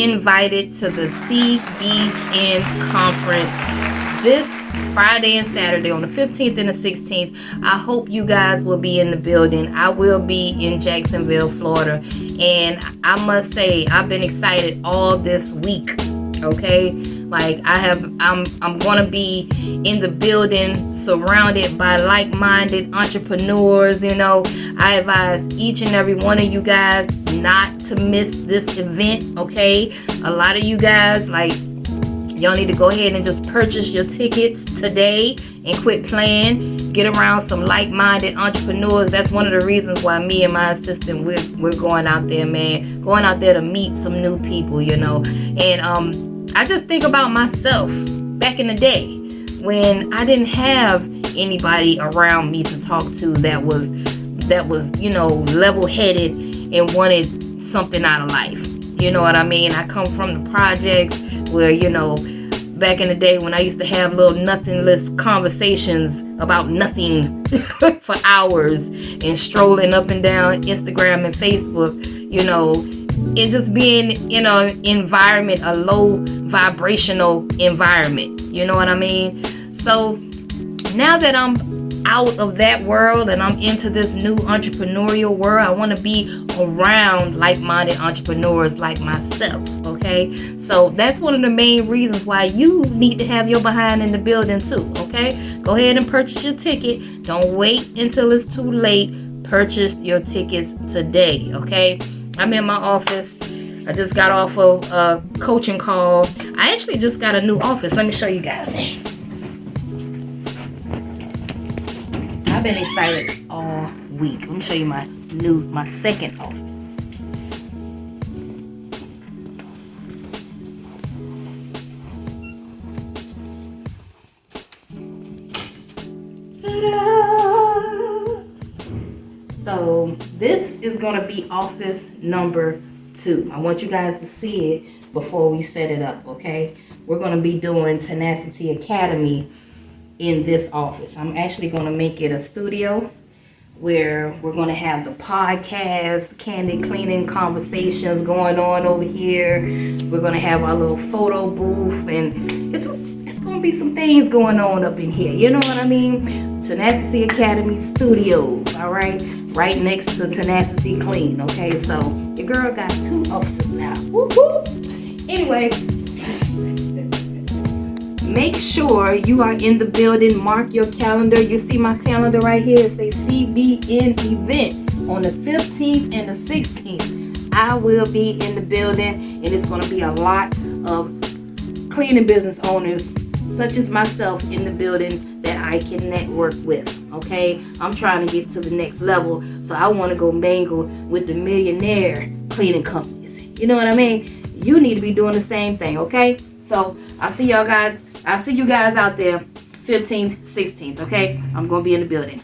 invited to the CBN conference this Friday and Saturday on the 15th and the 16th. I hope you guys will be in the building. I will be in Jacksonville, Florida, and I must say I've been excited all this week. Okay, like I'm gonna be in the building surrounded by like-minded entrepreneurs. You know, I advise each and every one of you guys not to miss this event. Okay, a lot of you guys, like, y'all need to go ahead and just purchase your tickets today and quit playing. Get around some like-minded entrepreneurs. That's one of the reasons why me and my assistant, we're going out there, man. Going out there to meet some new people, you know. And I just think about myself back in the day when I didn't have anybody around me to talk to that was, you know, level-headed and wanted something out of life. You know what I mean? I come from the projects where, you know, back in the day when I used to have little nothingless conversations about nothing for hours and strolling up and down Instagram and Facebook, you know, and just being in an environment, a low vibrational environment. You know what I mean? So now that I'm out of that world and I'm into this new entrepreneurial world, I want to be around like-minded entrepreneurs like myself. Okay, so that's one of the main reasons why you need to have your behind in the building too. Okay, go ahead and purchase your ticket. Don't wait until it's too late. Purchase your tickets today. Okay, I'm in my office. I just got off of a coaching call. I actually just got a new office. Let me show you guys. I've been excited all week. Let me show you my second office. Ta-da! So this is gonna be office number 2. I want you guys to see it before we set it up, okay? We're gonna be doing Tenacity Academy in this office. I'm actually going to make it a studio where we're going to have the podcast, candid cleaning conversations going on over here. We're going to have our little photo booth, and it's going to be some things going on up in here. You know what I mean? Tenacity Academy Studios, all right? Right next to Tenacity Clean, okay? So your girl got 2 offices now. Woo-hoo! Anyway, make sure you are in the building. Mark your calendar. You see my calendar right here. It says CBN event on the 15th and the 16th. I will be in the building, and it's going to be a lot of cleaning business owners such as myself in the building that I can network with. Okay, I'm trying to get to the next level, so I want to go mingle with the millionaire cleaning companies. You know what I mean? You need to be doing the same thing. Okay, so I'll see you guys out there 15th, 16th. Okay, I'm gonna be in the building.